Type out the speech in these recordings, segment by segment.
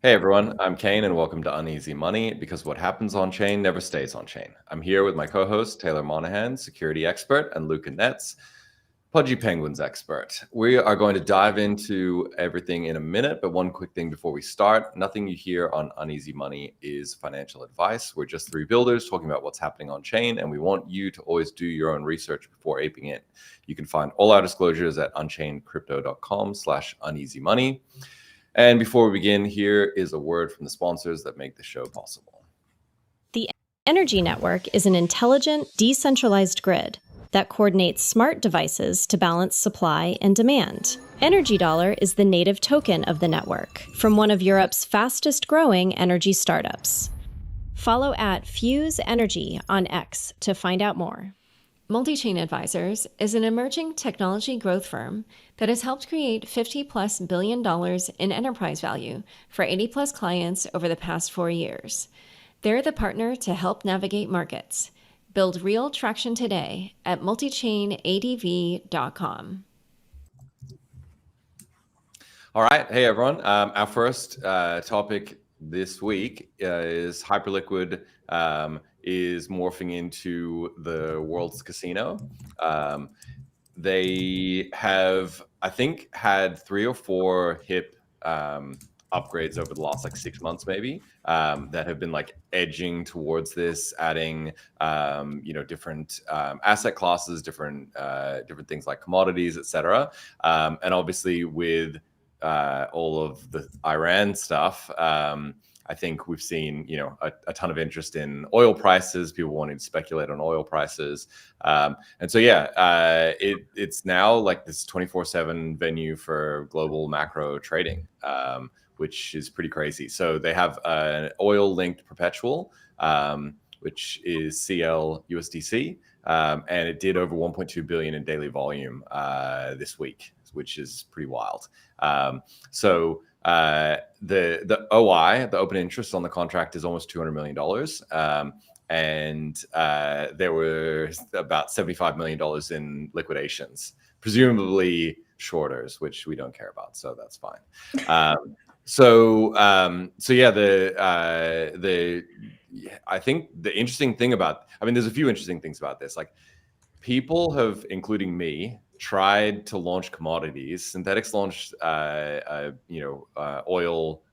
Hey everyone, I'm Kain and welcome to Uneasy Money, because what happens on chain never stays on chain. I'm here with my co-host Taylor Monahan, security expert, and Luca Netz, Pudgy Penguins expert. We are going to dive into everything in a minute, but one quick thing before we start. Nothing you hear on Uneasy Money is financial advice. We're just three builders talking about what's happening on chain, and we want you to always do your own research before aping it. You can find all our disclosures at unchainedcrypto.com/uneasymoney. And before we begin, here is a word from the sponsors that make the show possible. The Energy Network is an intelligent, decentralized grid that coordinates smart devices to balance supply and demand. Energy Dollar is the native token of the network from one of Europe's fastest growing energy startups. Follow at Fuse Energy on X to find out more. Multi-Chain Advisors is an emerging technology growth firm that has helped create $50+ billion in enterprise value for 80+ clients over the past 4 years. They're the partner to help navigate markets. Build real traction today at multichainadv.com. All right. Hey, everyone. Our first topic this week is Hyperliquid is morphing into the world's casino. They have, I think, had 3 or 4 hip upgrades over the last 6 months, maybe, that have been edging towards this, adding different asset classes, different things like commodities, etc. And obviously with all of the Iran stuff, I think we've seen, a ton of interest in oil prices, people wanting to speculate on oil prices. And so, it's now this 24/7 venue for global macro trading, which is pretty crazy. So they have an oil-linked perpetual, which is CL USDC, and it did over 1.2 billion in daily volume this week, which is pretty wild. The OI, the open interest on the contract, is almost $200 million. And there were about $75 million in liquidations, presumably shorters, which we don't care about, so that's fine. I think the interesting thing there's a few interesting things about this. People have, including me, tried to launch commodities. Synthetics launched, oil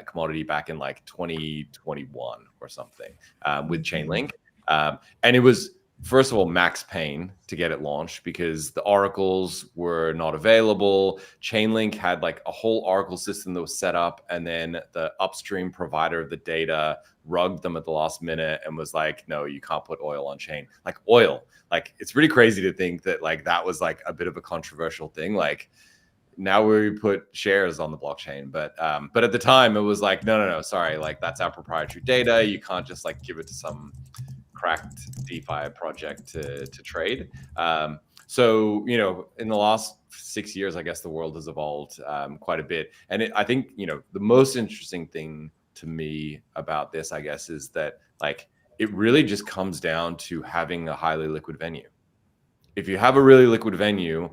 commodity back in 2021 or something with Chainlink, and it was, first of all, max pain to get it launched because the oracles were not available. Chainlink had a whole oracle system that was set up, and then the upstream provider of the data rugged them at the last minute and was like, no, you can't put oil on chain. Oil. It's pretty crazy to think that that was a bit of a controversial thing. Now we put shares on the blockchain, but at the time it was no, sorry, that's our proprietary data. You can't just give it to some cracked DeFi project to trade. So in the last 6 years, I guess the world has evolved quite a bit. And I think the most interesting thing to me about this, I guess, is that it really just comes down to having a highly liquid venue. If you have a really liquid venue,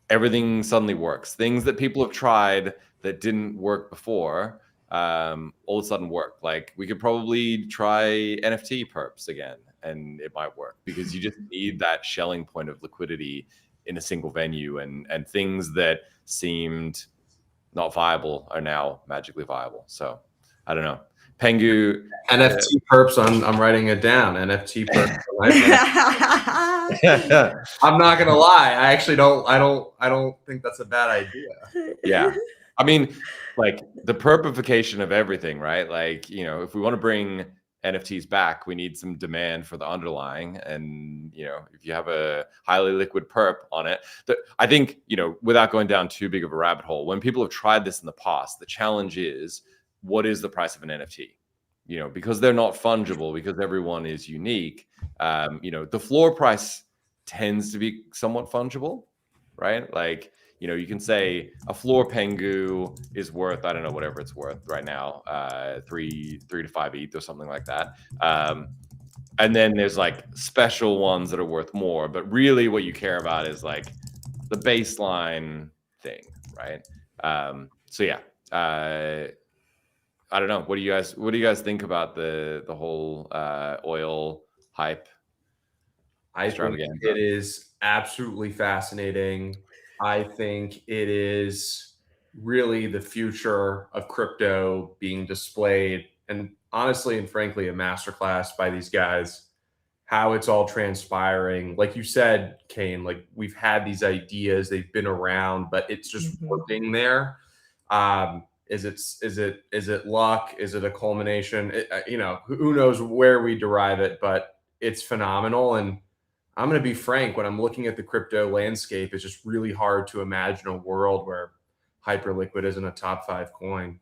everything suddenly works. Things that people have tried that didn't work before, all of a sudden work. We could probably try NFT perps again, and it might work because you just need that shelling point of liquidity in a single venue, and things that seemed not viable are now magically viable. So I don't know. Pengu, NFT perps. I'm writing it down. NFT perps. I'm not gonna lie. I actually don't. I don't think that's a bad idea. Yeah, the perpification of everything, right? If we want to bring NFTs back, we need some demand for the underlying, and if you have a highly liquid perp on it, I think without going down too big of a rabbit hole, when people have tried this in the past, the challenge is, what is the price of an NFT? Because they're not fungible, because everyone is unique. The floor price tends to be somewhat fungible, right? You can say a floor Pengu is worth, I don't know, whatever it's worth right now, 3 to 5 ETH or something like that. And then there's special ones that are worth more, but really what you care about is the baseline thing, right? I don't know. What do you guys think about the whole oil hype? I think it is absolutely fascinating. I think it is really the future of crypto being displayed, and honestly and frankly, a masterclass by these guys. How it's all transpiring. Like you said, Kain, like we've had these ideas, they've been around, but it's just working there. Is it luck? Is it a culmination? Who knows where we derive it, but it's phenomenal. And I'm going to be frank, when I'm looking at the crypto landscape, it's just really hard to imagine a world where Hyperliquid isn't a top 5 coin.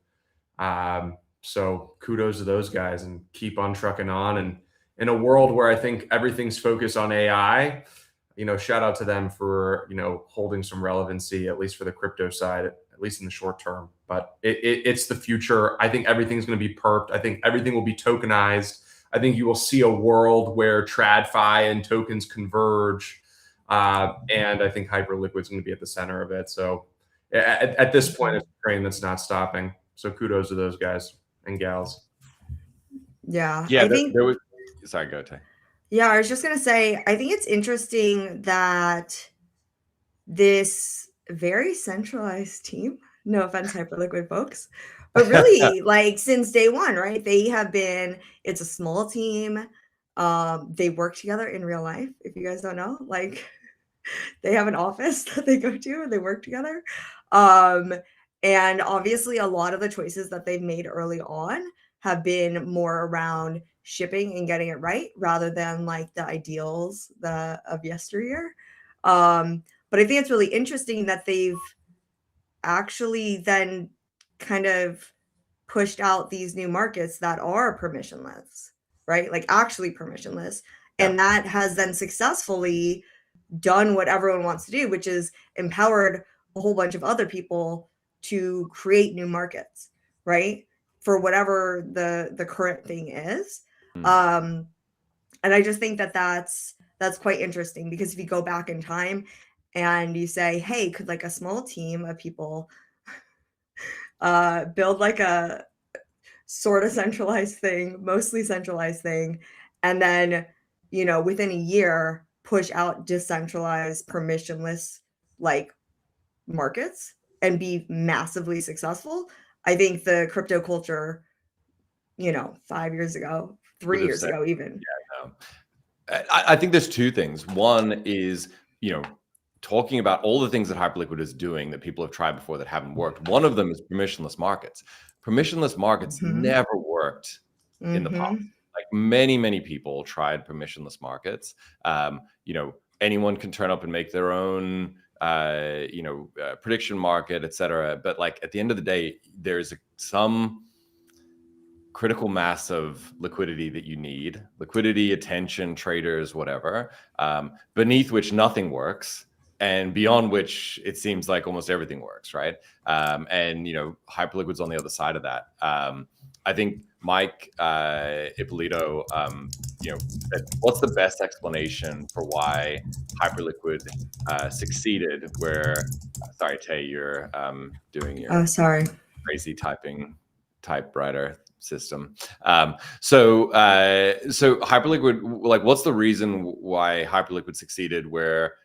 So kudos to those guys and keep on trucking on. And in a world where I think everything's focused on AI, shout out to them for, holding some relevancy, at least for the crypto side, at least in the short term. But it's the future. I think everything's going to be perped. I think everything will be tokenized. I think you will see a world where TradFi and tokens converge. And I think Hyperliquid's going to be at the center of it. So at this point, it's a train that's not stopping. So kudos to those guys and gals. Yeah. I think there was. Sorry, go Tay. Yeah, I was just gonna say, I think it's interesting that this very centralized team, no offense, Hyperliquid folks, but really, like since day one, right? It's a small team. They work together in real life. If you guys don't know, like they have an office that they go to and they work together. And obviously a lot of the choices that they've made early on have been more around shipping and getting it right rather than like the ideals of yesteryear. But I think it's really interesting that they've actually then kind of pushed out these new markets that are permissionless, right? Like actually permissionless. Yeah. And that has then successfully done what everyone wants to do, which is empowered a whole bunch of other people to create new markets, right? For whatever the current thing is. And I just think that that's quite interesting, because if you go back in time and you say, hey, could like a small team of people build like a sort of centralized thing, mostly centralized thing, and then, within a year push out decentralized, permissionless like markets and be massively successful. I think the crypto culture, 5 years ago, 3 years ago, even. Yeah, no. I think there's two things. One is, talking about all the things that Hyperliquid is doing that people have tried before that haven't worked. One of them is permissionless markets. Permissionless markets never worked in the past. Like many people tried permissionless markets. Anyone can turn up and make their own prediction market, etc. But like at the end of the day, there's some critical mass of liquidity that you need, liquidity, attention, traders, whatever, beneath which nothing works, and beyond which it seems like almost everything works, right? And Hyperliquid's on the other side of that. I think Mike Ippolito, said, what's the best explanation for why Hyperliquid succeeded? Where, sorry, Tay, you're doing your crazy typewriter system. So Hyperliquid, like, what's the reason why Hyperliquid succeeded where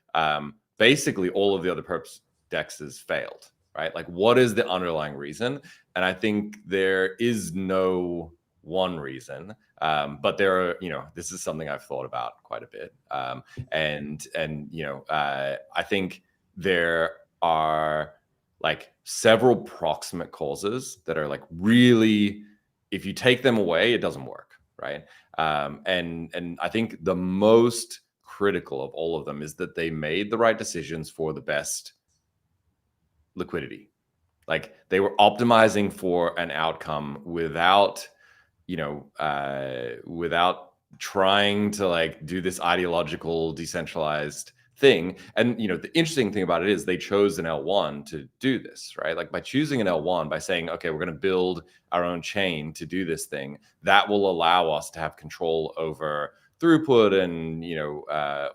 basically all of the other perps dexes failed, right? Like, what is the underlying reason? And I think there is no one reason, but there are, this is something I've thought about quite a bit. I think there are like several proximate causes that are like really, if you take them away, it doesn't work, right? And I think the most critical of all of them is that they made the right decisions for the best liquidity. Like they were optimizing for an outcome without trying to like do this ideological decentralized thing. And the interesting thing about it is they chose an L1 to do this, right? Like by choosing an L1, by saying, okay, we're going to build our own chain to do this thing, that will allow us to have control over throughput and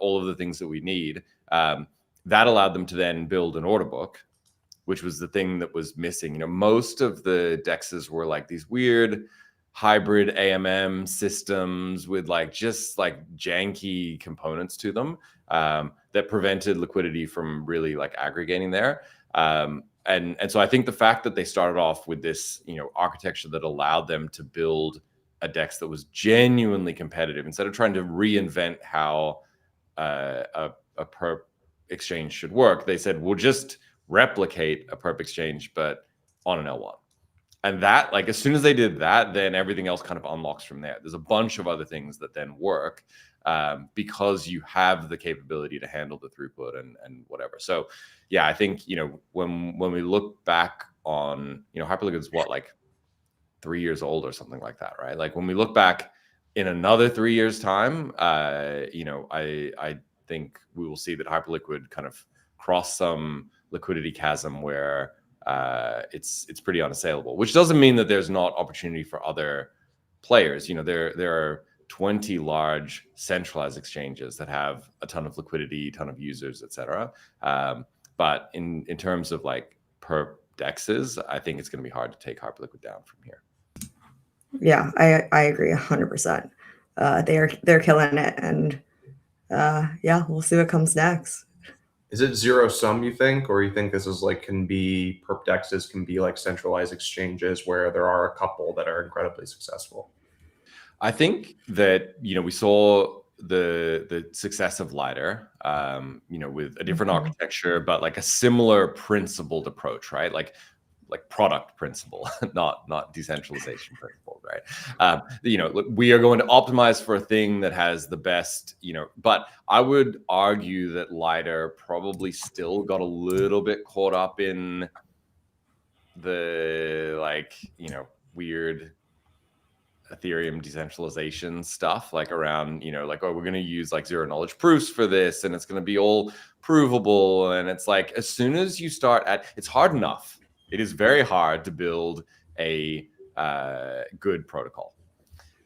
all of the things that we need. That allowed them to then build an order book which was the thing that was missing. Most of the dexes were like these weird hybrid AMM systems with just janky components to them that prevented liquidity from really aggregating there. And so I think the fact that they started off with this, architecture that allowed them to build a DEX that was genuinely competitive, instead of trying to reinvent how a perp exchange should work, they said, we'll just replicate a perp exchange, but on an L1. And that, as soon as they did that, then everything else kind of unlocks from there. There's a bunch of other things that then work because you have the capability to handle the throughput and whatever. So, yeah, I think, when we look back on, Hyperliquid is what, 3 years old or something like that, right? When we look back in another 3 years' time, I think we will see that Hyperliquid kind of cross some liquidity chasm where it's pretty unassailable, which doesn't mean that there's not opportunity for other players. There are 20 large centralized exchanges that have a ton of liquidity, ton of users, etc. But in terms of perp dexes, I think it's going to be hard to take Hyperliquid down from here. Yeah, I agree 100%. They're killing it, and yeah, we'll see what comes next. Is it zero sum, you think, or you think this is can be perp dexes can be centralized exchanges where there are a couple that are incredibly successful? I think that we saw the success of Lighter, with a different architecture, but a similar principled approach, right? Like product principle, not decentralization principle, right? We are going to optimize for a thing that has the best, but I would argue that Lighter probably still got a little bit caught up in the weird Ethereum decentralization stuff, around, oh, we're going to use zero knowledge proofs for this, and it's going to be all provable. And it's as soon as you start it's hard enough. It is very hard to build a good protocol.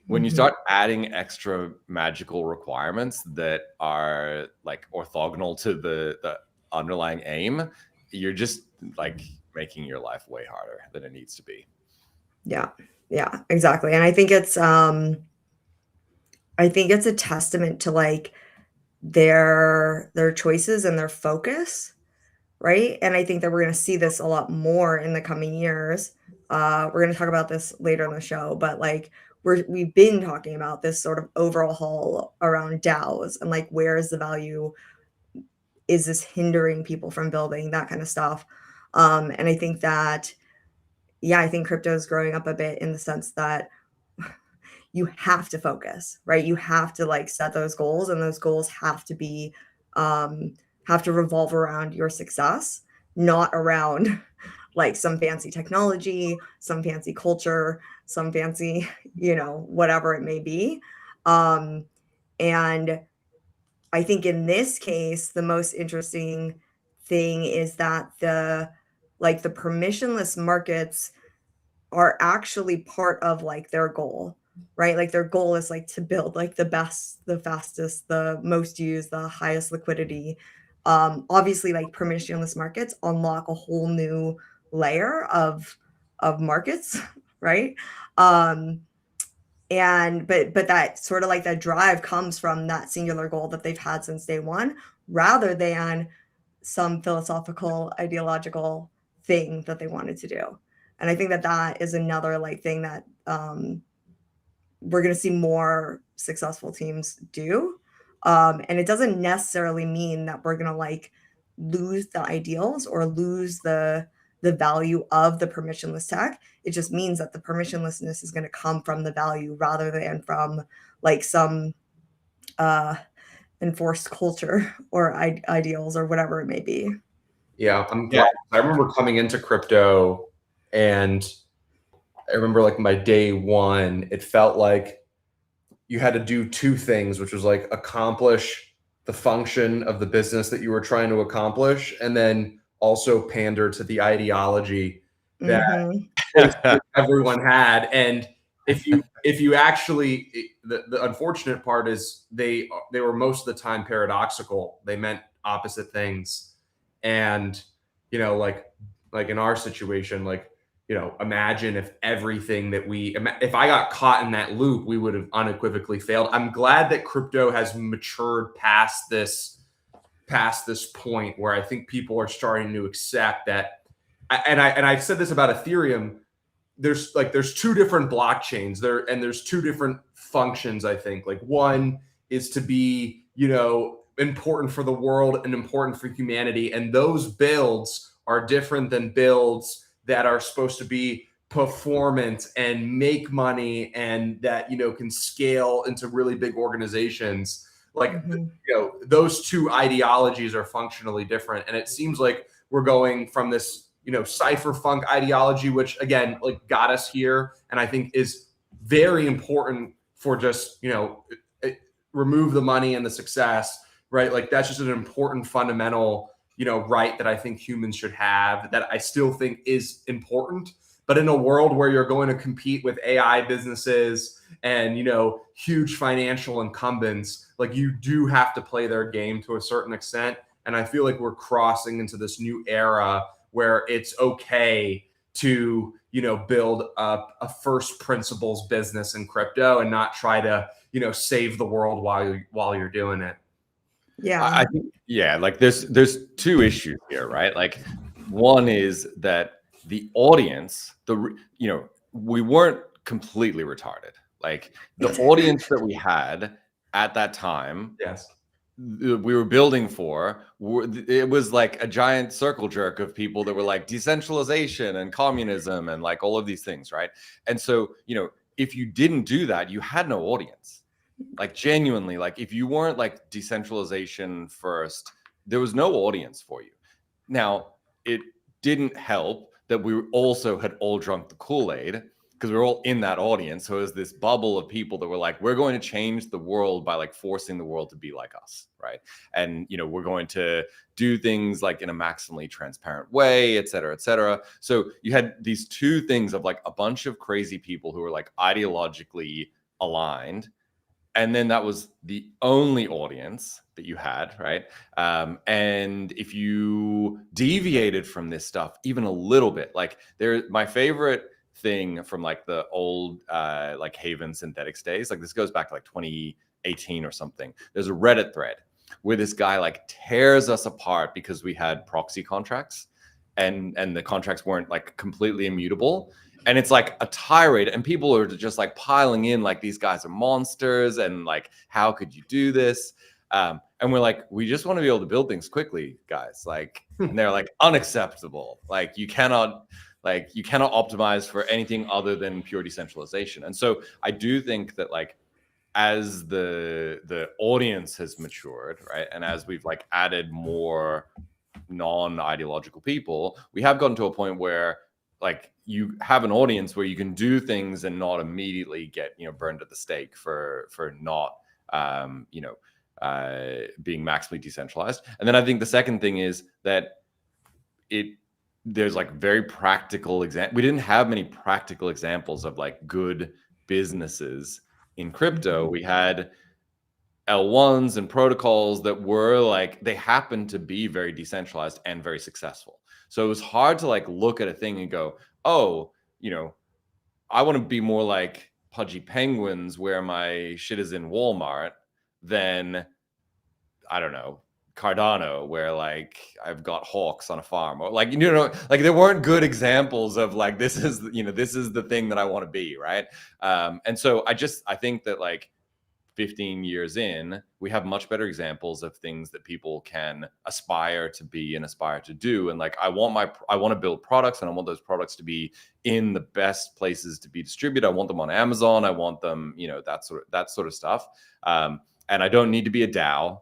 When you start adding extra magical requirements that are orthogonal to the underlying aim, you're just making your life way harder than it needs to be. Yeah, exactly. And I think it's a testament to their choices and their focus, right? And I think that we're going to see this a lot more in the coming years. We're going to talk about this later in the show, but we've been talking about this sort of overhaul around DAOs and where is the value? Is this hindering people from building, that kind of stuff? And I think that, yeah, I think crypto is growing up a bit in the sense that you have to focus, right? You have to set those goals, and those goals have to be have to revolve around your success, not around some fancy technology, some fancy culture, some fancy, whatever it may be. And I think in this case, the most interesting thing is that the permissionless markets are actually part of their goal, right? Their goal is to build the best, the fastest, the most used, the highest liquidity. Obviously, permissionless markets unlock a whole new layer of markets, right? And but that sort of that drive comes from that singular goal that they've had since day one, rather than some philosophical, ideological thing that they wanted to do. And I think that is another thing that we're going to see more successful teams do. And it doesn't necessarily mean that we're going to lose the ideals or lose the value of the permissionless tech. It just means that the permissionlessness is going to come from the value rather than from some enforced culture or ideals or whatever it may be. Yeah, I'm glad. I remember coming into crypto, and I remember my day one, it felt like you had to do two things, which was accomplish the function of the business that you were trying to accomplish, and then also pander to the ideology that everyone had. And if you actually, the unfortunate part is they were most of the time paradoxical. They meant opposite things. And like in our situation, like, you know, imagine if everything that if I got caught in that loop, we would have unequivocally failed. I'm glad that crypto has matured past this point where I think people are starting to accept that. And I've said this about Ethereum. There's two different blockchains there, and there's two different functions. I think like one is to be, you know, important for the world and important for humanity, and those builds are different than builds that are supposed to be performant and make money and that, you know, can scale into really big organizations. Like, you know, those two ideologies are functionally different, and it seems like we're going from this, you know, cypherpunk ideology, which again, like, got us here, and I think is very important for just, you know, remove the money and the success, right? Like, that's just an important fundamental, you know, right that I think humans should have, that I still think is important. But in a world where you're going to compete with AI businesses and, you know, huge financial incumbents, like, you do have to play their game to a certain extent. And I feel like we're crossing into this new era where it's okay to, you know, build a first principles business in crypto and not try to, you know, save the world while you're doing it. Yeah. I think, yeah, like there's two issues here, right? Like, one is that the audience, you know, we weren't completely retarded. Like, the audience that we had at that time, yes, we were building for, it was like a giant circle jerk of people that were like decentralization and communism and like all of these things, right? And so, you know, if you didn't do that, you had no audience. Like, genuinely, like, if you weren't like decentralization first, there was no audience for you. Now, it didn't help that we also had all drunk the Kool-Aid, because we were all in that audience. So it was this bubble of people that were like, we're going to change the world by like forcing the world to be like us, right? And, you know, we're going to do things like in a maximally transparent way, et cetera, et cetera. So you had these two things of like a bunch of crazy people who were like ideologically aligned, and then that was the only audience that you had, right? And if you deviated from this stuff even a little bit, like, my favorite thing from like the old like Haven Synthetics days, like, this goes back to like 2018 or something. There's a Reddit thread where this guy like tears us apart because we had proxy contracts, and the contracts weren't like completely immutable. And it's like a tirade, and people are just like piling in, like, these guys are monsters, and like, how could you do this? And we're like, we just want to be able to build things quickly, guys. Like, and they're like, unacceptable. Like, you cannot optimize for anything other than pure decentralization. And so I do think that, like, as the audience has matured, right, and as we've like added more non-ideological people, we have gotten to a point where, like, you have an audience where you can do things and not immediately get, you know, burned at the stake for not you know, being maximally decentralized. And then I think the second thing is that there's like very practical we didn't have many practical examples of like good businesses in crypto. We had L1s and protocols that were like, they happened to be very decentralized and very successful. So it was hard to like look at a thing and go, oh, you know, I want to be more like Pudgy Penguins where my shit is in Walmart than, I don't know, Cardano where like I've got hawks on a farm, or like, you know, like, there weren't good examples of like, this is, you know, this is the thing that I want to be, right? And so I think that like 15 years in, we have much better examples of things that people can aspire to be and aspire to do. And like, I want to build products, and I want those products to be in the best places to be distributed. I want them on Amazon. I want them, you know, that sort of stuff. And I don't need to be a DAO,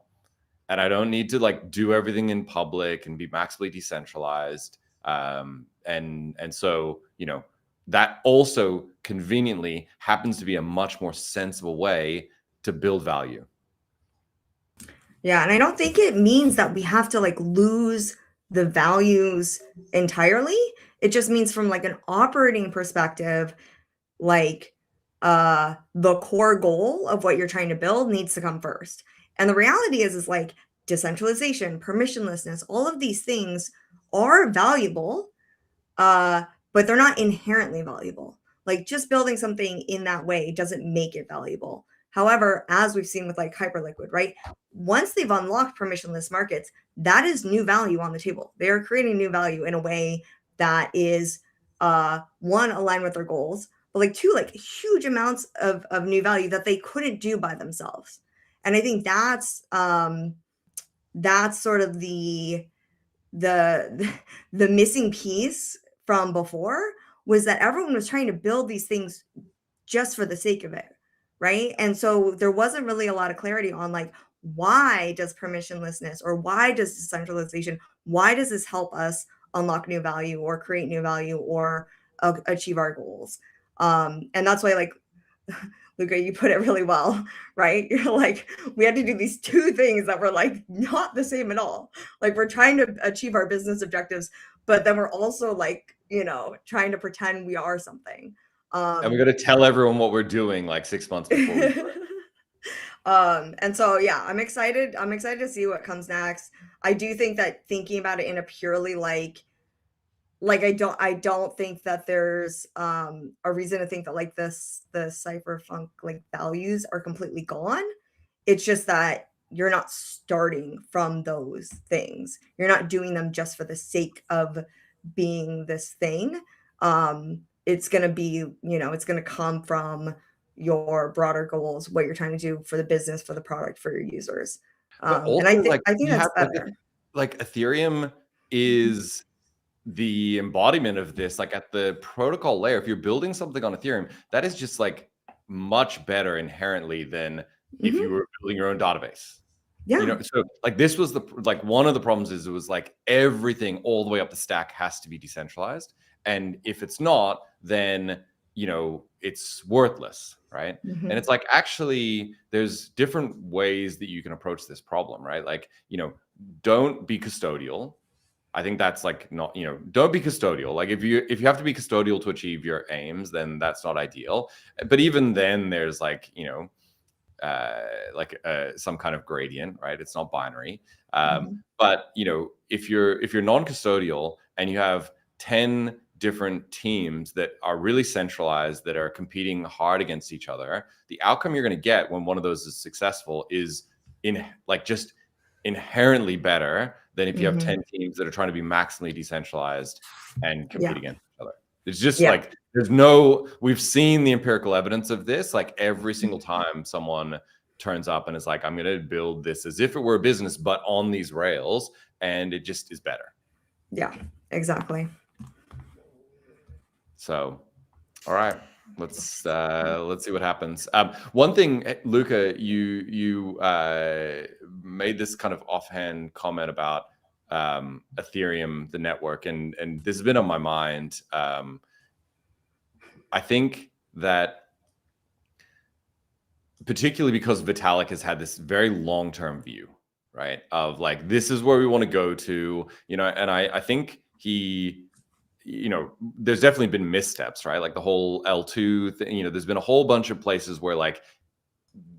and I don't need to like do everything in public and be maximally decentralized. And so, you know, that also conveniently happens to be a much more sensible way to build value. Yeah, and I don't think it means that we have to like lose the values entirely. It just means from like an operating perspective, like the core goal of what you're trying to build needs to come first. And the reality is like decentralization, permissionlessness, all of these things are valuable, but they're not inherently valuable. Like just building something in that way doesn't make it valuable. However, as we've seen with like Hyperliquid, right? Once they've unlocked permissionless markets, that is new value on the table. They are creating new value in a way that is one, aligned with their goals, but like two, like huge amounts of new value that they couldn't do by themselves. And I think that's sort of the missing piece from before, was that everyone was trying to build these things just for the sake of it, right? And so there wasn't really a lot of clarity on like, why does permissionlessness, or why does decentralization, why does this help us unlock new value or create new value or achieve our goals? And that's why, like, Luca, you put it really well, right? You're like, we had to do these two things that were like not the same at all. Like we're trying to achieve our business objectives, but then we're also like, trying to pretend we are something. And we got to tell everyone what we're doing like 6 months before we do it. And so, yeah, I'm excited. I'm excited to see what comes next. I do think that thinking about it in a purely like I don't think that there's a reason to think that like the cypherpunk like values are completely gone. It's just that you're not starting from those things. You're not doing them just for the sake of being this thing. It's going to be, it's going to come from your broader goals, what you're trying to do for the business, for the product, for your users. And I think that's better. Like Ethereum is the embodiment of this, like at the protocol layer. If you're building something on Ethereum, that is just like much better inherently than if you were building your own database. Yeah. So like this was like one of the problems is it was like everything all the way up the stack has to be decentralized. And if it's not, then, it's worthless, right? And it's like, actually, there's different ways that you can approach this problem, right? Like, don't be custodial. I think that's like not, don't be custodial. Like if you have to be custodial to achieve your aims, then that's not ideal. But even then there's like, some kind of gradient, right? It's not binary. But, if you're non-custodial and you have 10 different teams that are really centralized, that are competing hard against each other, the outcome you're going to get when one of those is successful is just inherently better than if you have 10 teams that are trying to be maximally decentralized and compete against each other. It's just like, we've seen the empirical evidence of this. Like every single time someone turns up and is like, I'm going to build this as if it were a business, but on these rails, and it just is better. Yeah, exactly. So, all right, let's see what happens. One thing, Luca, you made this kind of offhand comment about Ethereum, the network, and this has been on my mind. I think that particularly because Vitalik has had this very long-term view, right? Of like, this is where we want to go to, and I think he, there's definitely been missteps, right? Like the whole L2 thing, there's been a whole bunch of places where like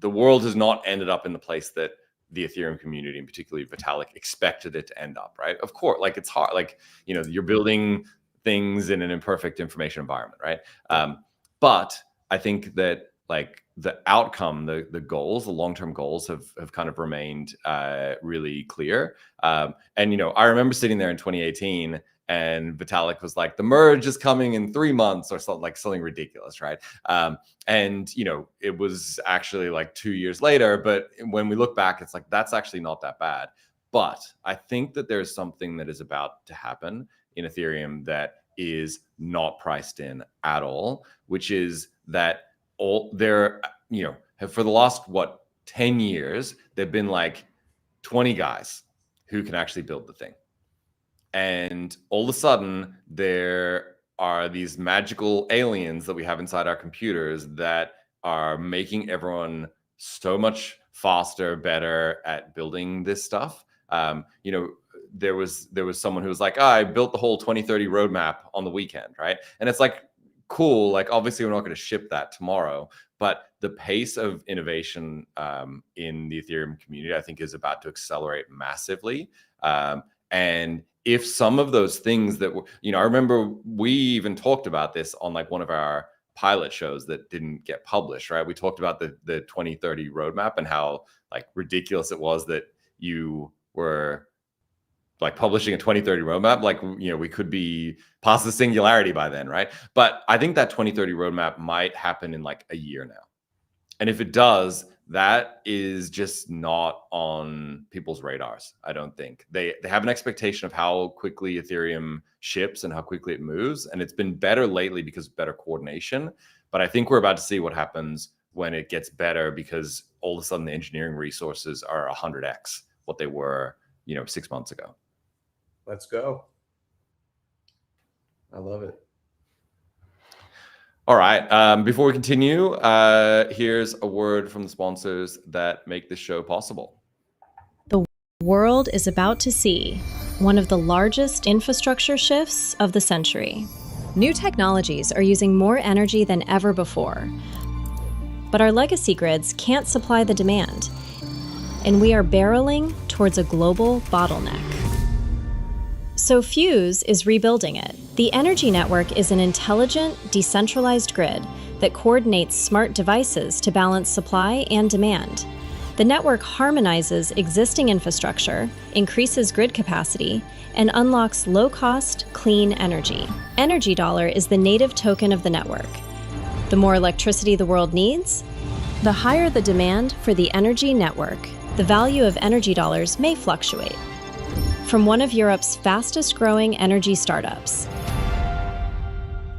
the world has not ended up in the place that the Ethereum community, and particularly Vitalik, expected it to end up, right? Of course, like it's hard, like, you're building things in an imperfect information environment, right? But I think that like the outcome, the goals, the long-term goals have kind of remained really clear. And, I remember sitting there in 2018 and Vitalik was like, the merge is coming in 3 months or something ridiculous, right? And, it was actually like 2 years later. But when we look back, it's like, that's actually not that bad. But I think that there's something that is about to happen in Ethereum that is not priced in at all, which is that for the last, 10 years, there've been like 20 guys who can actually build the thing. And all of a sudden, there are these magical aliens that we have inside our computers that are making everyone so much faster, better at building this stuff. There was someone who was like, I built the whole 2030 roadmap on the weekend, right? And it's like, cool. Like, obviously, we're not going to ship that tomorrow, but the pace of innovation in the Ethereum community, I think, is about to accelerate massively. And if some of those things that were, I remember we even talked about this on like one of our pilot shows that didn't get published, right? We talked about the 2030 roadmap and how like ridiculous it was that you were like publishing a 2030 roadmap. Like, we could be past the singularity by then, right? But I think that 2030 roadmap might happen in like a year now. And if it does, that is just not on people's radars. I don't think they have an expectation of how quickly Ethereum ships and how quickly it moves. And it's been better lately because of better coordination. But I think we're about to see what happens when it gets better, because all of a sudden the engineering resources are 100x what they were, 6 months ago. Let's go. I love it. All right. Before we continue, here's a word from the sponsors that make this show possible. The world is about to see one of the largest infrastructure shifts of the century. New technologies are using more energy than ever before, but our legacy grids can't supply the demand, and we are barreling towards a global bottleneck. So Fuse is rebuilding it. The energy network is an intelligent, decentralized grid that coordinates smart devices to balance supply and demand. The network harmonizes existing infrastructure, increases grid capacity, and unlocks low-cost, clean energy. Energy dollar is the native token of the network. The more electricity the world needs, the higher the demand for the energy network. The value of energy dollars may fluctuate. From one of Europe's fastest growing energy startups.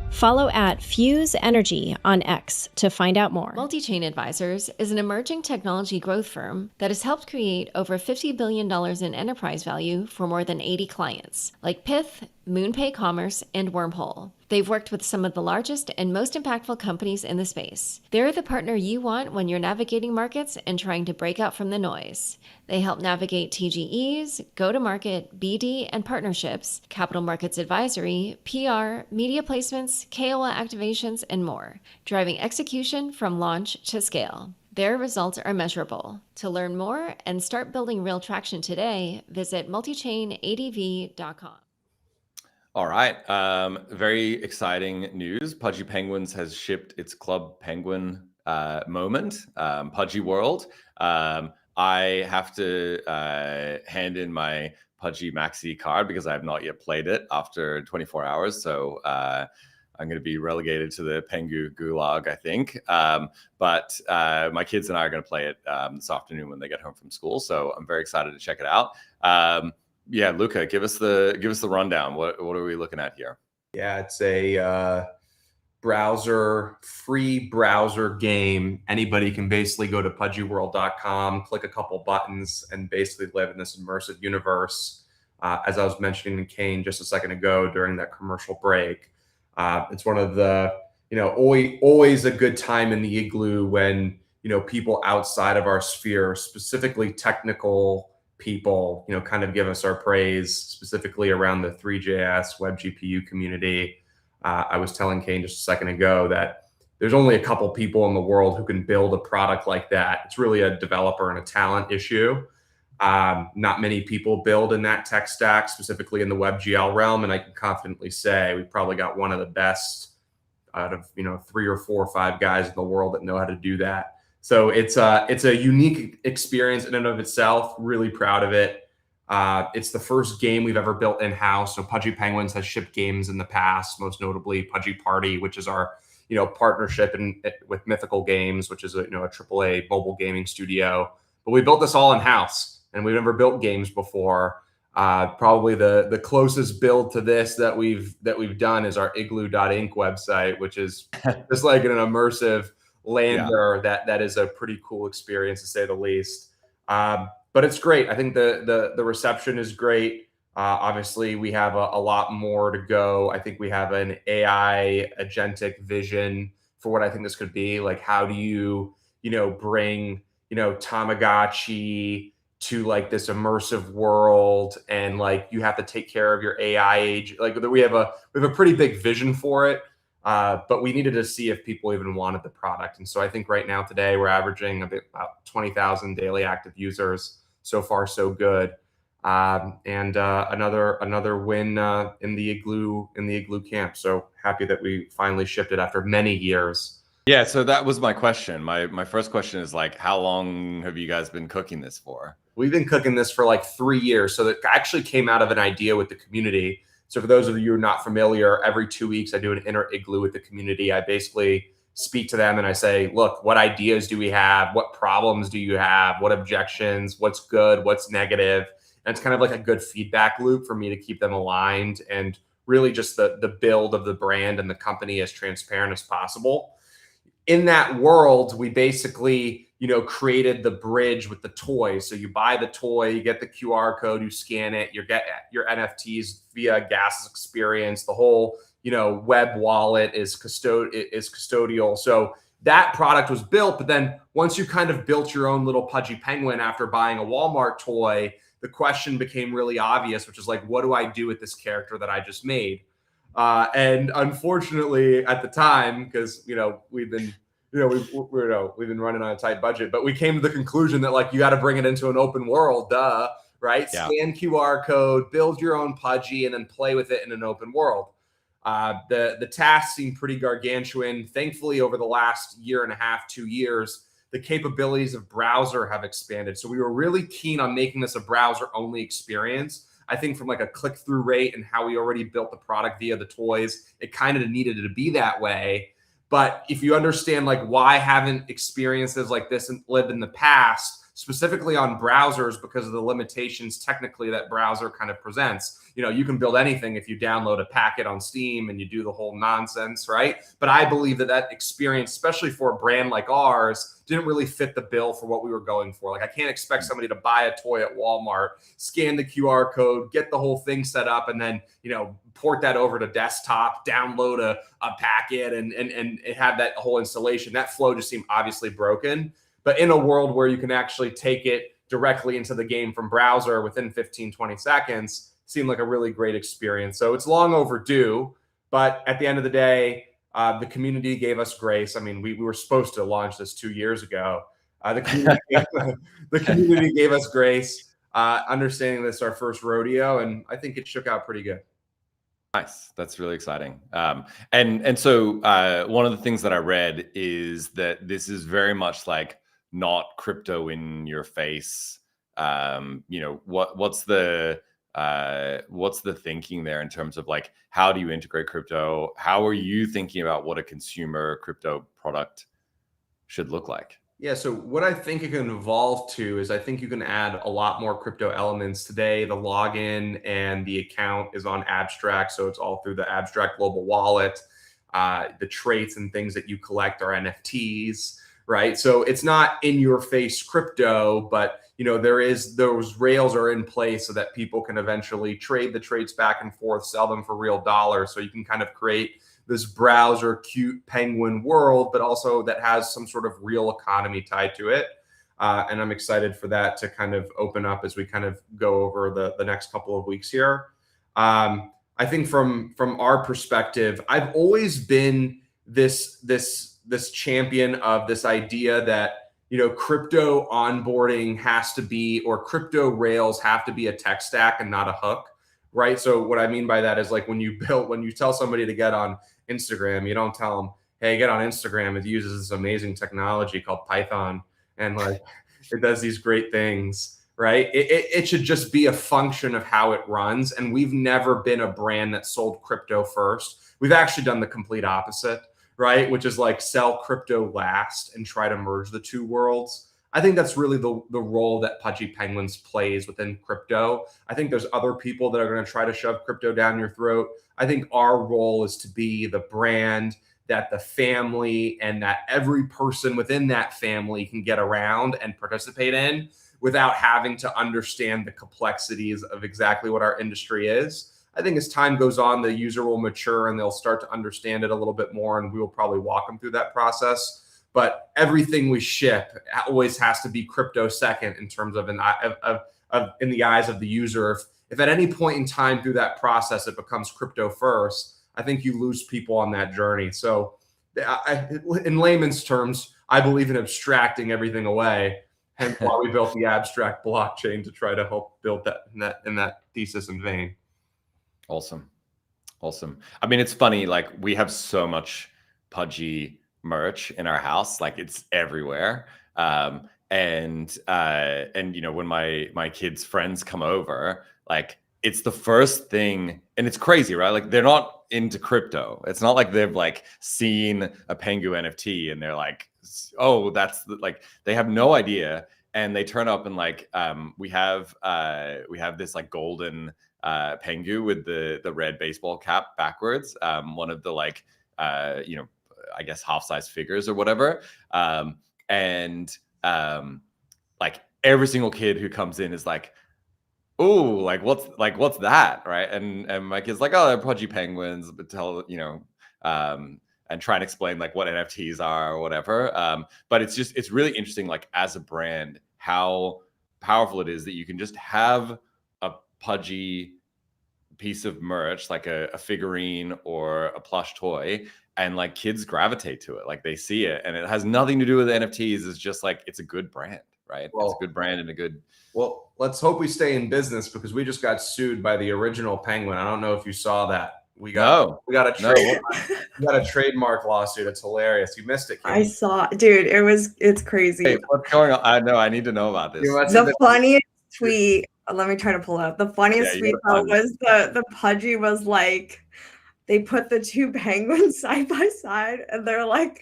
Follow at Fuse Energy on X to find out more. Multi-Chain Advisors is an emerging technology growth firm that has helped create over $50 billion in enterprise value for more than 80 clients, like Pith, MoonPay Commerce, and Wormhole. They've worked with some of the largest and most impactful companies in the space. They're the partner you want when you're navigating markets and trying to break out from the noise. They help navigate TGEs, go-to-market, BD, and partnerships, capital markets advisory, PR, media placements, KOL activations, and more, driving execution from launch to scale. Their results are measurable. To learn more and start building real traction today, visit multichainadv.com. All right. Very exciting news. Pudgy Penguins has shipped its Club Penguin moment, Pudgy World. I have to hand in my Pudgy Maxi card because I have not yet played it after 24 hours. So I'm going to be relegated to the Pengu Gulag, I think. But my kids and I are going to play it this afternoon when they get home from school. So I'm very excited to check it out. Yeah, Luca, give us the rundown. What are we looking at here? Yeah, it's a free browser game. Anybody can basically go to pudgyworld.com, click a couple buttons, and basically live in this immersive universe. As I was mentioning to Kain just a second ago during that commercial break, it's one of the, always a good time in the igloo when, people outside of our sphere, specifically technical people, kind of give us our praise, specifically around the 3JS web GPU community. I was telling Kain just a second ago that there's only a couple people in the world who can build a product like that. It's really a developer and a talent issue. Not many people build in that tech stack, specifically in the WebGL realm. And I can confidently say we probably got one of the best out of, 3 or 4 or 5 guys in the world that know how to do that. So it's a unique experience in and of itself. Really proud of it. It's the first game we've ever built in-house. So Pudgy Penguins has shipped games in the past, most notably Pudgy Party, which is our partnership with Mythical Games, which is a AAA mobile gaming studio. But we built this all in-house, and we've never built games before. Probably the closest build to this that we've done is our igloo.inc website, which is just like an immersive lander. Yeah. That is a pretty cool experience, to say the least. But it's great. I think the reception is great. Obviously, we have a lot more to go. I think we have an AI agentic vision for what I think this could be. Like, how do you bring Tamagotchi to like this immersive world, and like you have to take care of your AI age. Like we have a pretty big vision for it. But we needed to see if people even wanted the product. And so I think right now today we're averaging about 20,000 daily active users. So far, so good. and another win in the Igloo camp. So happy that we finally shipped it after many years. Yeah, so that was my question. My first question is like, how long have you guys been cooking this for? We've been cooking this for like 3 years. So it actually came out of an idea with the community. So for those of you who are not familiar, every 2 weeks I do an inner igloo with the community. I basically speak to them and I say, look, what ideas do we have? What problems do you have? What objections? What's good? What's negative? And it's kind of like a good feedback loop for me to keep them aligned and really just the build of the brand and the company as transparent as possible. In that world, we basically, created the bridge with the toy. So you buy the toy, you get the QR code, you scan it, you get your NFTs via Gas's experience. The whole, web wallet is custodial. So that product was built, but then once you kind of built your own little Pudgy Penguin after buying a Walmart toy, the question became really obvious, which is like, what do I do with this character that I just made? And unfortunately, at the time, because we've been running on a tight budget, but we came to the conclusion that like you got to bring it into an open world, right? Yeah. Scan QR code, build your own Pudgy, and then play with it in an open world. The task seemed pretty gargantuan. Thankfully, over the last year and a half, 2 years, the capabilities of browser have expanded. So we were really keen on making this a browser-only experience. I think from like a click-through rate and how we already built the product via the toys, it kind of needed to be that way. But if you understand like why haven't experiences like this lived in the past, specifically on browsers because of the limitations technically that browser kind of presents. You can build anything if you download a packet on Steam and you do the whole nonsense, right? But I believe that experience, especially for a brand like ours, didn't really fit the bill for what we were going for. Like I can't expect somebody to buy a toy at Walmart, scan the QR code, get the whole thing set up, and then, port that over to desktop, download a packet and have that whole installation. That flow just seemed obviously broken. But in a world where you can actually take it directly into the game from browser within 15, 20 seconds, seemed like a really great experience. So it's long overdue, but at the end of the day, the community gave us grace. I mean, we were supposed to launch this 2 years ago. The community gave us grace, understanding this is our first rodeo, and I think it shook out pretty good. Nice. That's really exciting. And so one of the things that I read is that this is very much like not crypto in your face. What's the thinking there in terms of like, how do you integrate crypto? How are you thinking about what a consumer crypto product should look like? Yeah, so what I think it can evolve to is I think you can add a lot more crypto elements. Today, the login and the account is on Abstract, so it's all through the Abstract global wallet. The traits and things that you collect are NFTs, right? So it's not in your face crypto, but those rails are in place so that people can eventually trade the traits back and forth, sell them for real dollars. So you can kind of create this browser cute penguin world, but also that has some sort of real economy tied to it. And I'm excited for that to kind of open up as we kind of go over the next couple of weeks here. I think from our perspective, I've always been this champion of this idea that, crypto onboarding has to be, or crypto rails have to be a tech stack and not a hook, right? So what I mean by that is like when you tell somebody to get on Instagram, you don't tell them, hey, get on Instagram. It uses this amazing technology called Python, and like it does these great things, right? It should just be a function of how it runs. And we've never been a brand that sold crypto first. We've actually done the complete opposite, right? Which is like sell crypto last and try to merge the two worlds. I think that's really the role that Pudgy Penguins plays within crypto. I think there's other people that are going to try to shove crypto down your throat. I think our role is to be the brand that the family and that every person within that family can get around and participate in without having to understand the complexities of exactly what our industry is. I think as time goes on, the user will mature and they'll start to understand it a little bit more, and we will probably walk them through that process. But everything we ship always has to be crypto second in terms of in the eyes of the user. If at any point in time through that process it becomes crypto first, I think you lose people on that journey. So in layman's terms, I believe in abstracting everything away, Hence why we built the abstract blockchain to try to help build that in that thesis and vein. Awesome. I mean, it's funny, like we have so much Pudgy merch in our house, like it's everywhere. And you know, when my kids' friends come over, like it's the first thing, and it's crazy, right? Like they're not into crypto. It's not like they've like seen a Pengu NFT and they're like, oh, like they have no idea. And they turn up and like we have this like golden Pengu with the red baseball cap backwards, one of the like you know, I guess half-size figures or whatever, like every single kid who comes in is like, oh, like what's that, right? And my kid's like, oh, they're Pudgy Penguins, but tell, you know, and try and explain like what NFTs are or whatever. But it's really interesting, like as a brand, how powerful it is that you can just have a Pudgy piece of merch, like a figurine or a plush toy, and like kids gravitate to it, like they see it, and it has nothing to do with NFTs. It's just like it's a good brand, right? Well, it's a good brand and a good. Well, let's hope we stay in business, because we just got sued by the original Penguin. I don't know if you saw that. We got a trademark lawsuit. It's hilarious. You missed it, Kain. I saw, dude. It's crazy. Hey, what's going on? I know. I need to know about this. The funniest tweet. Let me try to pull it up. The funniest tweet was the Pudgy was like, they put the two penguins side by side, and they're like,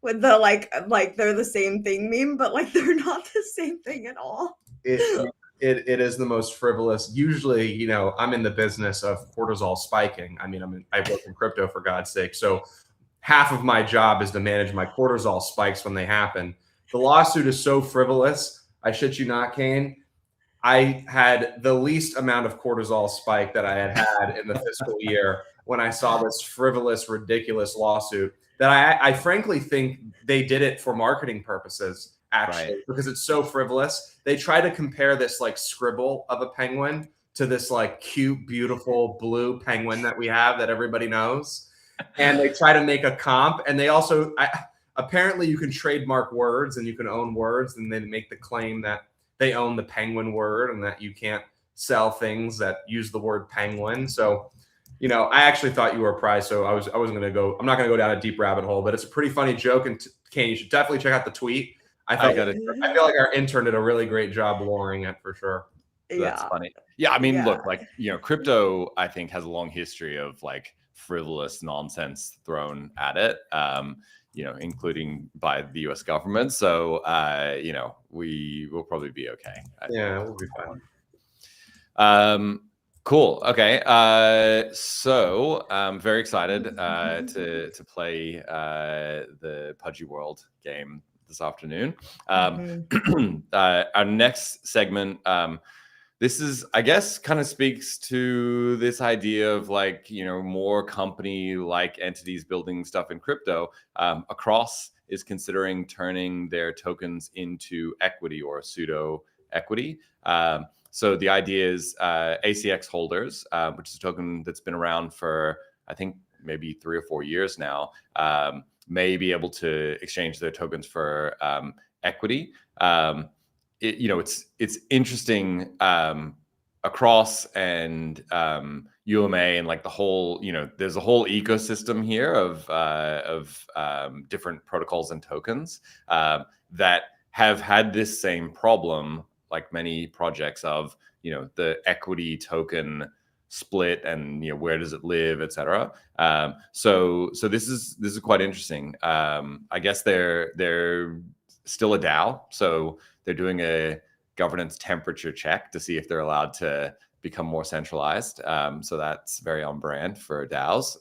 with the like they're the same thing meme, but like they're not the same thing at all. It is the most frivolous. Usually, you know, I'm in the business of cortisol spiking. I mean, I work in crypto, for God's sake. So half of my job is to manage my cortisol spikes when they happen. The lawsuit is so frivolous. I shit you not, Kain. I had the least amount of cortisol spike that I had in the fiscal year when I saw this frivolous, ridiculous lawsuit that I frankly think they did it for marketing purposes, actually, right, because it's so frivolous. They try to compare this like scribble of a penguin to this like cute, beautiful blue penguin that we have that everybody knows. And they try to make a comp. And they also, apparently you can trademark words and you can own words, and they make the claim that they own the penguin word and that you can't sell things that use the word penguin. So, you know, I actually thought you were a prize, so I'm not going to go down a deep rabbit hole, but it's a pretty funny joke. And Kain, you should definitely check out the tweet. I feel like our intern did a really great job luring it for sure. So yeah, that's funny. Yeah, I mean, look, like, you know, crypto, I think, has a long history of like frivolous nonsense thrown at it. You know, including by the U.S. government. So, you know, we will probably be okay. Yeah, we'll be fine. Cool. Okay. So I'm very excited to play the Pudgy World game this afternoon. Our next segment, this is, I guess, kind of speaks to this idea of like, you know, more company-like entities building stuff in crypto. Across is considering turning their tokens into equity or pseudo equity. So the idea is ACX holders, which is a token that's been around for, I think, maybe 3 or 4 years now, may be able to exchange their tokens for equity. You know, it's interesting across and UMA and like the whole, you know, there's a whole ecosystem here of different protocols and tokens that have had this same problem, like many projects of, you know, the equity token split and, you know, where does it live, et cetera. So this is quite interesting. I guess they're still a DAO, so they're doing a governance temperature check to see if they're allowed to become more centralized. So that's very on brand for DAOs.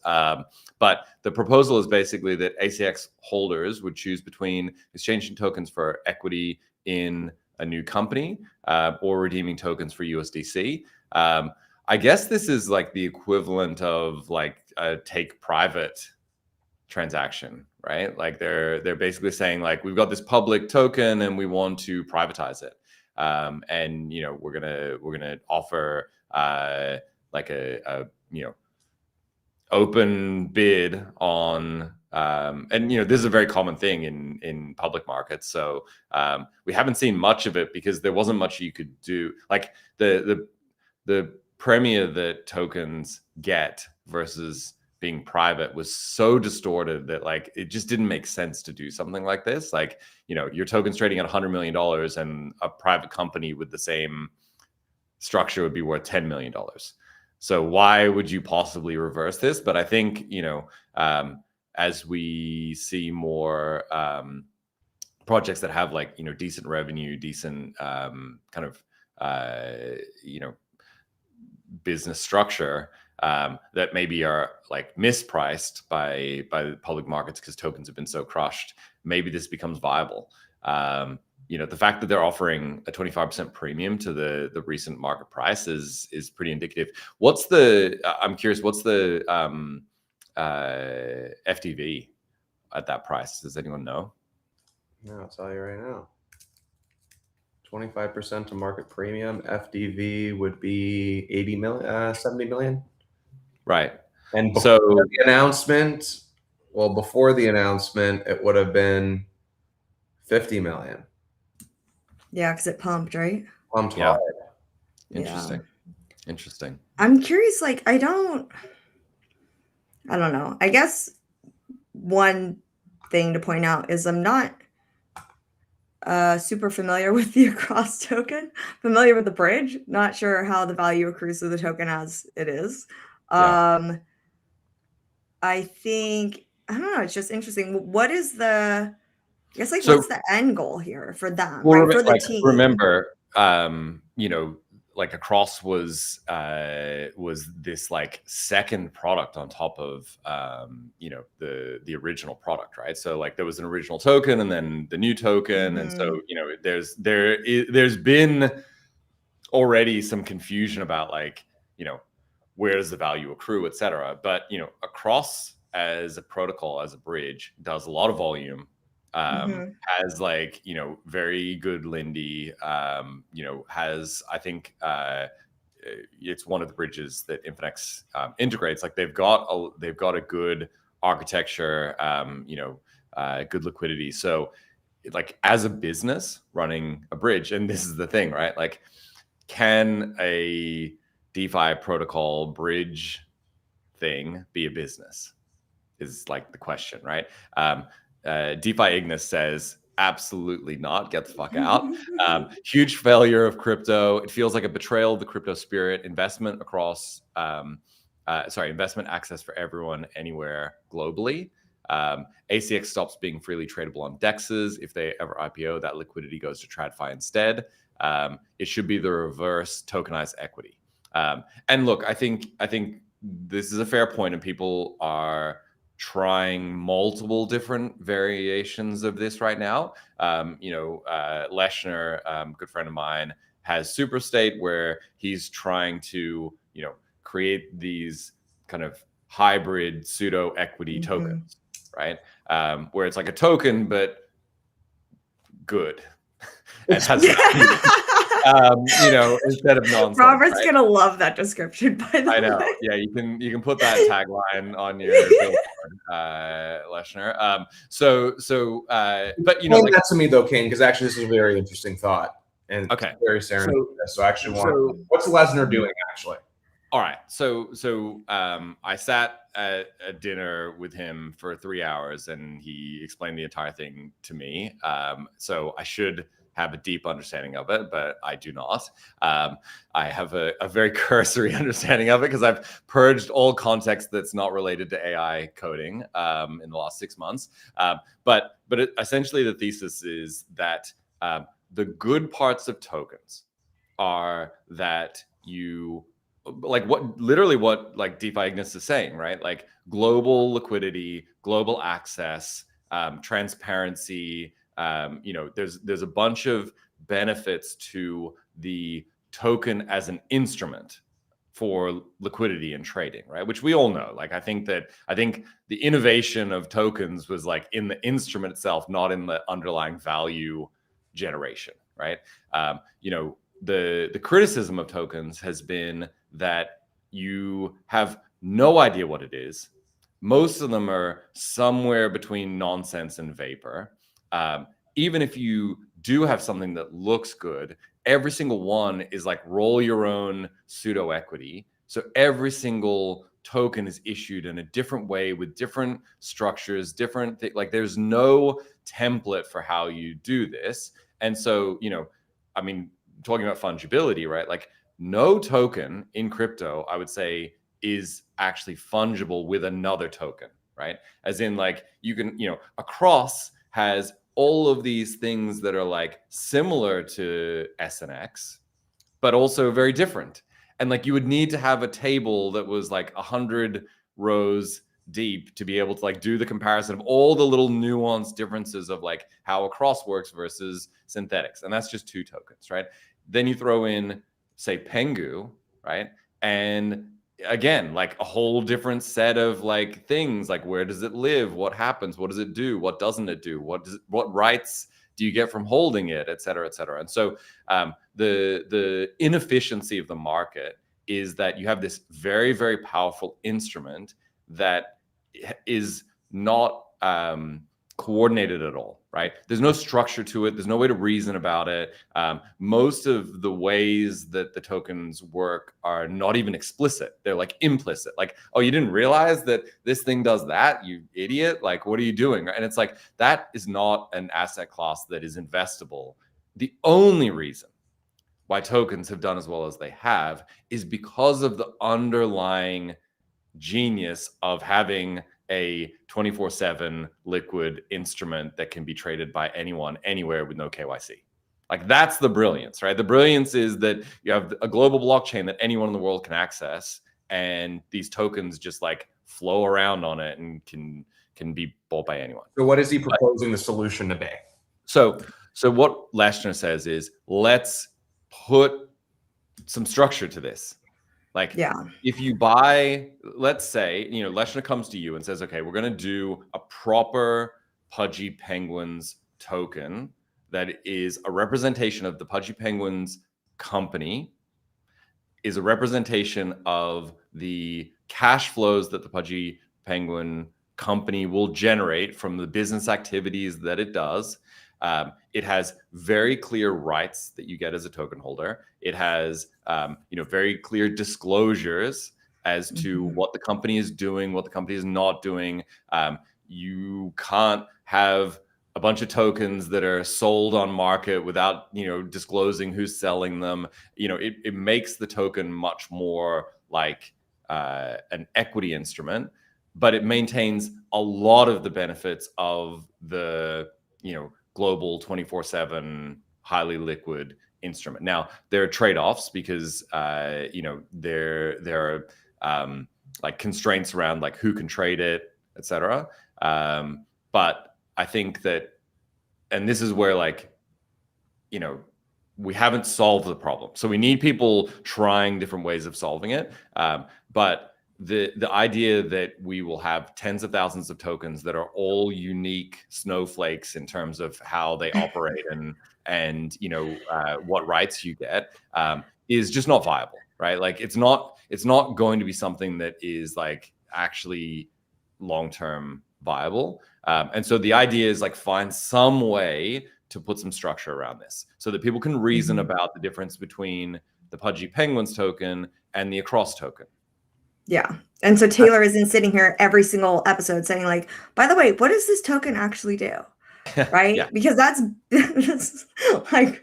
But the proposal is basically that ACX holders would choose between exchanging tokens for equity in a new company or redeeming tokens for USDC. I guess this is like the equivalent of like a take private transaction, right? Like they're basically saying like, we've got this public token and we want to privatize it. And, you know, we're gonna offer like a you know, open bid on and this is a very common thing in public markets. So we haven't seen much of it because there wasn't much you could do. Like the premiere that tokens get versus being private was so distorted that like it just didn't make sense to do something like this. Like your tokens trading at $100 million and a private company with the same structure would be worth $10 million. So why would you possibly reverse this? But I think as we see more projects that have like decent revenue, decent kind of business structure that maybe are like mispriced by the public markets because tokens have been so crushed, maybe this becomes viable. The fact that they're offering a 25% premium to the recent market price is pretty indicative. I'm curious, what's the FTV at that price? Does anyone know? No, I'll tell you right now. 25% to market premium. FDV would be 70 million. Right. And before the announcement, before the announcement, it would have been 50 million. Yeah, because it pumped, right? Pumped hard. Interesting. Yeah. Interesting. I'm curious, like, I don't know. I guess one thing to point out is I'm not super familiar with the across token, familiar with the bridge, not sure how the value accrues to the token as it is. I think, I don't know, it's just interesting. What is the, I guess, like, what's the end goal here for them, well, right? For the team. Remember, like across was this like second product on top of the original product, right? So like there was an original token and then the new token, and so there's been already some confusion about like where does the value accrue, etc. But across as a protocol, as a bridge, does a lot of volume. Has like very good Lindy, has, I think it's one of the bridges that Infinex integrates. Like they've got a good architecture, good liquidity. So like as a business running a bridge, and this is the thing, right? Like, can a DeFi protocol bridge thing be a business is like the question, right? DeFi Ignis says absolutely not. Get the fuck out. Huge failure of crypto. It feels like a betrayal of the crypto spirit. Investment across, investment access for everyone, anywhere, globally. ACX stops being freely tradable on DEXs. If they ever IPO, that liquidity goes to TradFi instead. It should be the reverse tokenized equity. And look, I think this is a fair point, and people are trying multiple different variations of this right now. Leshner, good friend of mine, has Superstate, where he's trying to, create these kind of hybrid pseudo equity tokens, right? Where it's like a token, but good. And has instead of nonsense. Robert's right? gonna love that description, by the way. I know. Yeah, you can put that tagline on your billboard, Leshner. But Explain that to me though, Kain, because actually this is a very interesting thought and very serendipitous. So actually, what's Lesnar doing actually? All right. So I sat at a dinner with him for 3 hours, and he explained the entire thing to me. So I should have a deep understanding of it, but I do not. I have a very cursory understanding of it because I've purged all context that's not related to AI coding in the last 6 months. But essentially the thesis is that the good parts of tokens are that you like what DeFi Ignis is saying, right? Like global liquidity, global access, transparency. There's a bunch of benefits to the token as an instrument for liquidity and trading, right? Which we all know. Like I think the innovation of tokens was like in the instrument itself, not in the underlying value generation, right? The criticism of tokens has been that you have no idea what it is. most of them are somewhere between nonsense and vapor. Even if you do have something that looks good, every single one is like roll your own pseudo equity. So every single token is issued in a different way with different structures, like there's no template for how you do this. And so, I mean, talking about fungibility, right? Like no token in crypto, I would say, is actually fungible with another token, right? As in like you can, a cross has all of these things that are like similar to SNX, but also very different. And like you would need to have a table that was like 100 rows deep to be able to like do the comparison of all the little nuanced differences of like how a cross works versus synthetics. And that's just 2 tokens, right? Then you throw in, say, Pengu, right? And again, like a whole different set of like things, like where does it live? What happens? What does it do? What doesn't it do? What rights do you get from holding it, et cetera, et cetera? And so the inefficiency of the market is that you have this very, very powerful instrument that is not coordinated at all, right? There's no structure to it. There's no way to reason about it. Most of the ways that the tokens work are not even explicit. They're like implicit. Like, oh, you didn't realize that this thing does that, you idiot? Like, what are you doing? And it's like, that is not an asset class that is investable. The only reason why tokens have done as well as they have is because of the underlying genius of having a 24/7 liquid instrument that can be traded by anyone, anywhere with no KYC. Like that's the brilliance, right? The brilliance is that you have a global blockchain that anyone in the world can access, and these tokens just like flow around on it and can be bought by anyone. So what is he proposing the solution to be? So what Leshner says is, let's put some structure to this. Like, if you buy, let's say, Leshner comes to you and says, okay, we're going to do a proper Pudgy Penguins token that is a representation of the Pudgy Penguins company, is a representation of the cash flows that the Pudgy Penguin company will generate from the business activities that it does. It has very clear rights that you get as a token holder. It has, very clear disclosures as to what the company is doing, what the company is not doing. You can't have a bunch of tokens that are sold on market without, disclosing who's selling them. It makes the token much more like an equity instrument, but it maintains a lot of the benefits of the, global 24/7 highly liquid instrument. Now there are trade-offs because there are like constraints around like who can trade it, etc. But I think that, and this is where like we haven't solved the problem, so we need people trying different ways of solving it. But the idea that we will have tens of thousands of tokens that are all unique snowflakes in terms of how they operate and what rights you get is just not viable, right? Like it's not going to be something that is like actually long-term viable. And so the idea is like find some way to put some structure around this so that people can reason about the difference between the Pudgy Penguins token and the Across token. Yeah. And so Taylor isn't sitting here every single episode saying like, by the way, what does this token actually do? Right? Yeah. Because that's like,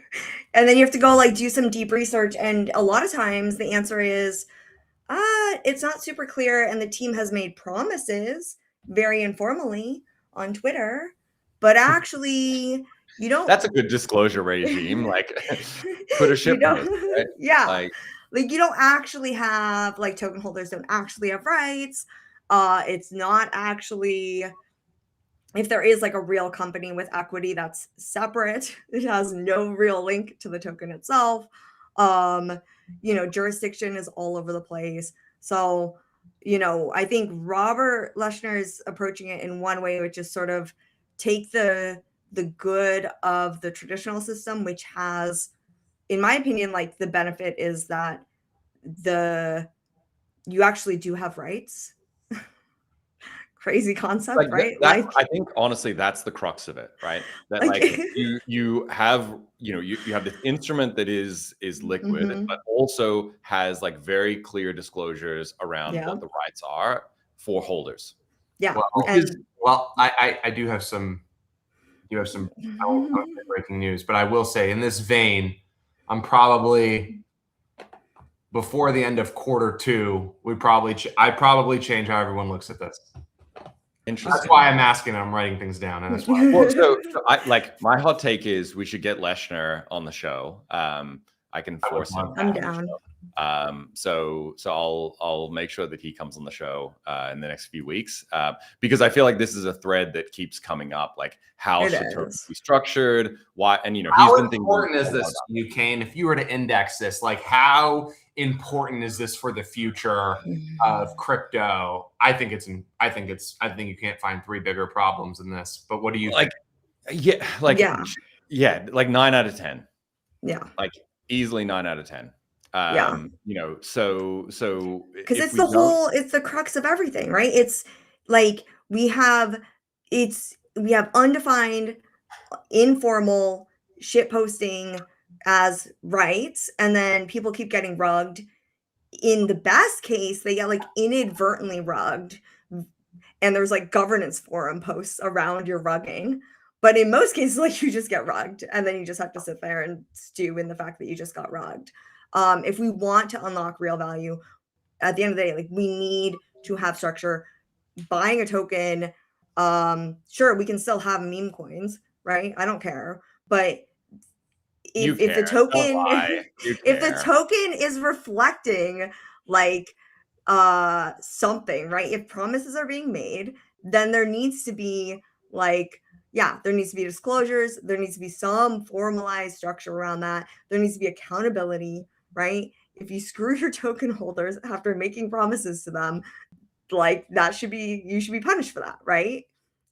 and then you have to go like do some deep research. And a lot of times the answer is, it's not super clear. And the team has made promises very informally on Twitter, but actually you don't. That's a good disclosure regime. Like put a ship. Right? Yeah. Like you don't actually have like token holders don't actually have rights. It's not actually, if there is like a real company with equity that's separate, it has no real link to the token itself. Jurisdiction is all over the place. So, I think Robert Leshner is approaching it in one way, which is sort of take the good of the traditional system, which has, in my opinion, like the benefit is that you actually do have rights. crazy concept, Like right? that, I think honestly that's the crux of it, right? That like like you have, you know, you have this instrument that is liquid, Mhm. but also has like very clear disclosures around Yeah. what the rights are for holders. Yeah. Well, And I do have some I won't say breaking news, but I will say in this vein, I'm probably before the end of Q2, I probably change how everyone looks at this. Interesting. That's why I'm asking and I'm writing things down. And that's why. Well, so I like my hot take is we should get Leshner on the show. I can force him. I'm on the down. show. So I'll make sure that he comes on the show in the next few weeks, because I feel like this is a thread that keeps coming up. Like, how It should tokens is. be structured? Why? And you know, How he's been thinking. important is this to you, Kain? If you were to index this, like how important is this for the future of crypto? I think you can't find three bigger problems than this. But what do you like? think? Yeah, like 9 out of 10. Yeah. Like easily 9 out of 10. Yeah. You know, so Because if it's we the don't- whole, it's the crux of everything, right? It's like we have undefined, informal shit posting as rights, and then people keep getting rugged. In the best case, they get like inadvertently rugged, and there's like governance forum posts around your rugging. But in most cases, like you just get rugged, and then you just have to sit there and stew in the fact that you just got rugged. If we want to unlock real value, at the end of the day, like we need to have structure. Buying a token, sure, we can still have meme coins, right? I don't care, but if the token if the token is reflecting like something, right? If promises are being made, then there needs to be like, yeah, there needs to be disclosures, there needs to be some formalized structure around that, there needs to be accountability, right? If you screw your token holders after making promises to them, like you should be punished for that, right?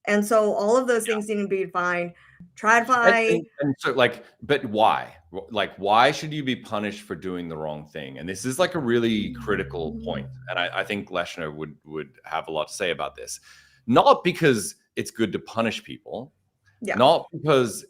And so all of those things need to be defined. TradFi. And so like, but why? Like, why should you be punished for doing the wrong thing? And this is like a really critical point. And I think Leshner would have a lot to say about this. Not because it's good to punish people, not because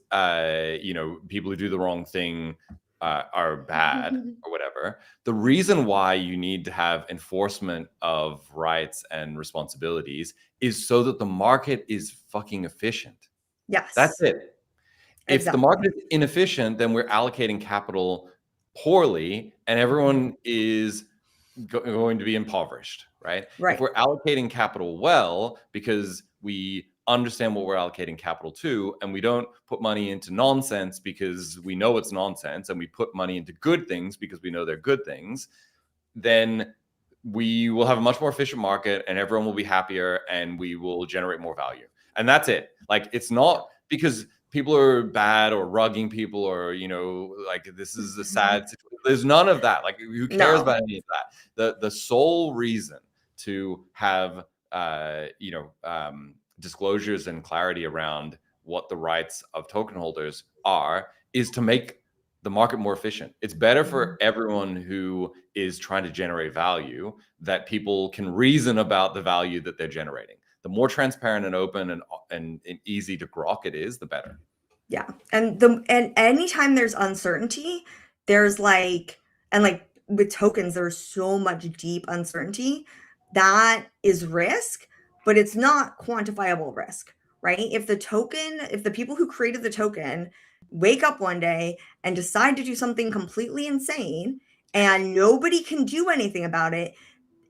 you know, people who do the wrong thing are bad or whatever. The reason why you need to have enforcement of rights and responsibilities is so that the market is fucking efficient. Yes. That's it. If the market is inefficient, then we're allocating capital poorly and everyone is going to be impoverished, right? If we're allocating capital well, because we understand what we're allocating capital to, and we don't put money into nonsense because we know it's nonsense, and we put money into good things because we know they're good things, then we will have a much more efficient market and everyone will be happier and we will generate more value. And that's it. Like, it's not because people are bad or rugging people or, you know, like this is a sad situation. There's none of that. Like, who cares about any of that? The sole reason to have, you know, disclosures and clarity around what the rights of token holders are is to make the market more efficient. It's better for everyone who is trying to generate value that people can reason about the value that they're generating. The more transparent and open and easy to grok it is, the better. Yeah. And anytime there's uncertainty, there's like with tokens, there's so much deep uncertainty that is risk, but it's not quantifiable risk, right? If the people who created the token wake up one day and decide to do something completely insane and nobody can do anything about it,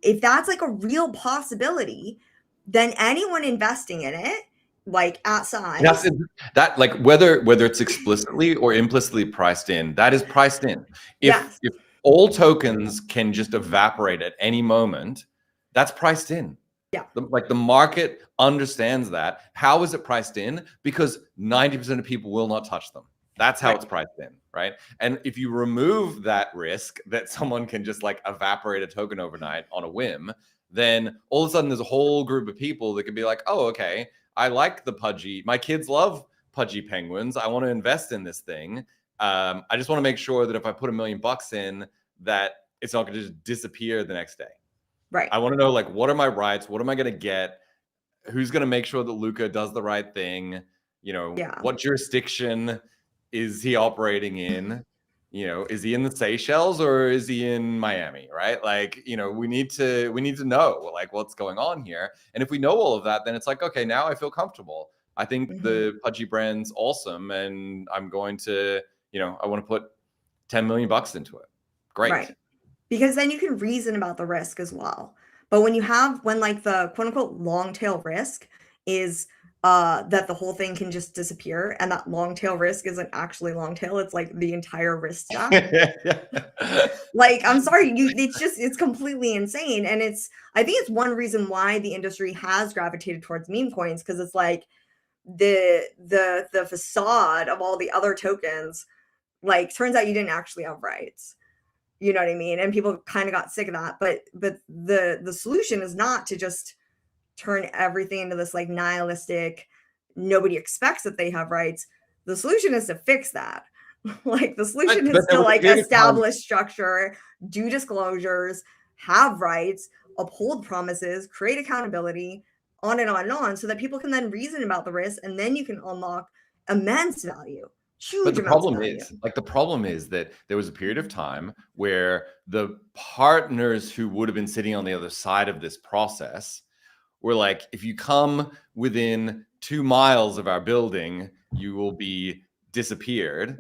if that's like a real possibility, then anyone investing in it, like at size, that like whether it's explicitly or implicitly priced in, that is priced in. If all tokens can just evaporate at any moment, that's priced in. Yeah. Like the market understands that. How is it priced in? Because 90% of people will not touch them. That's how it's priced in, right? And if you remove that risk that someone can just like evaporate a token overnight on a whim, then all of a sudden there's a whole group of people that could be like, oh, okay, I like the Pudgy. My kids love Pudgy Penguins. I want to invest in this thing. I just want to make sure that if I put $1 million in, that it's not going to just disappear the next day. Right. I want to know, like, what are my rights? What am I going to get? who's going to make sure that Luca does the right thing? You know, what jurisdiction is he operating in? You know, is he in the Seychelles or is he in Miami, right? Like, you know, we need to know like what's going on here. And if we know all of that, then it's like, okay, now I feel comfortable. I think the Pudgy brand's awesome, and I'm going to, you know, I want to put $10 million into it. Great. Right. Because then you can reason about the risk as well. But when like the quote unquote long tail risk is that the whole thing can just disappear, and that long tail risk isn't actually long tail, it's like the entire risk stack. Like, I'm sorry, it's completely insane. And I think it's one reason why the industry has gravitated towards meme coins, because it's like the facade of all the other tokens, like, turns out you didn't actually have rights. You know what I mean? And people kind of got sick of that. But the solution is not to just turn everything into this like nihilistic, nobody expects that they have rights. The solution is to fix that. Like, the solution is to like establish structure, do disclosures, have rights, uphold promises, create accountability, on and on and on, so that people can then reason about the risk, and then you can unlock immense value. But the problem is that there was a period of time where the partners who would have been sitting on the other side of this process were like, if you come within 2 miles of our building, you will be disappeared.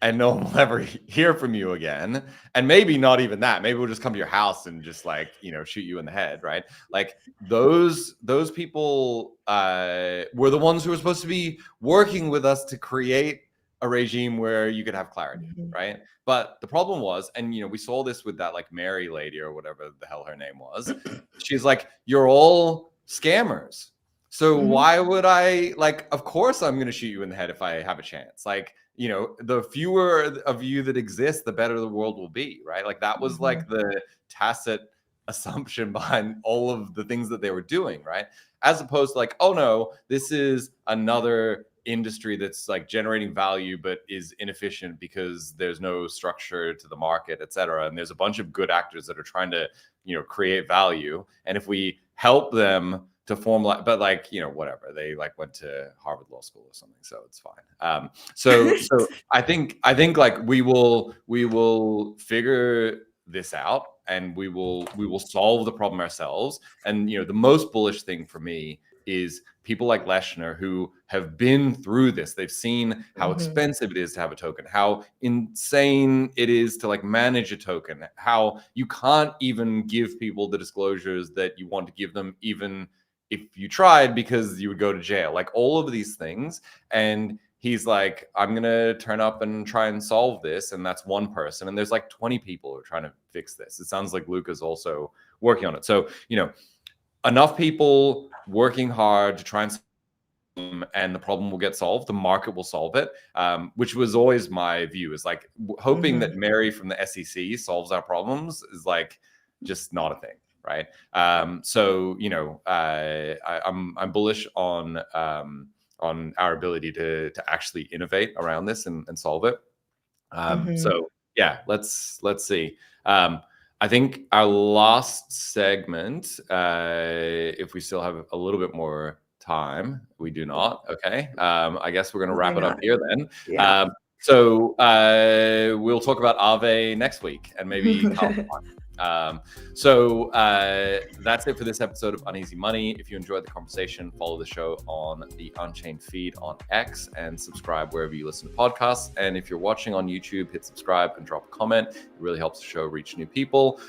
And no one will ever hear from you again. And maybe not even that. Maybe we'll just come to your house and just like, you know, shoot you in the head, right? Like, those people were the ones who were supposed to be working with us to create a regime where you could have clarity, right? But the problem was, and you know, we saw this with that like Mary lady or whatever the hell her name was. She's like, you're all scammers. So why would I, like, of course I'm going to shoot you in the head if I have a chance. Like, you know, the fewer of you that exist, the better the world will be, right? Like, that was like the tacit assumption behind all of the things that they were doing, right? As opposed to like, oh no, this is another industry that's like generating value but is inefficient because there's no structure to the market, et cetera. And there's a bunch of good actors that are trying to, you know, create value. And if we help them to form, but like, you know, whatever, they like went to Harvard Law School or something, so it's fine. So I think like we will figure this out, and we will solve the problem ourselves. And you know, the most bullish thing for me is people like Leshner who have been through this. They've seen how expensive it is to have a token, how insane it is to like manage a token, how you can't even give people the disclosures that you want to give them, even if you tried, because you would go to jail, like all of these things. And he's like, I'm going to turn up and try and solve this. And that's one person. And there's like 20 people who are trying to fix this. It sounds like Luca's also working on it. So, you know, enough people working hard to try and the problem will get solved. The market will solve it, which was always my view, is like hoping that Mary from the SEC solves our problems is like just not a thing. Right. So, you know, I'm bullish on our ability to actually innovate around this and solve it. So yeah, let's see. I think our last segment, if we still have a little bit more time, we do not. Okay. I guess we're going to wrap it up here then. Yeah. So we'll talk about Aave next week, and maybe so that's it for this episode of Uneasy Money. If you enjoyed the conversation, follow the show on the Unchained feed on X and subscribe wherever you listen to podcasts. And if you're watching on YouTube, hit subscribe and drop a comment. It really helps the show reach new people.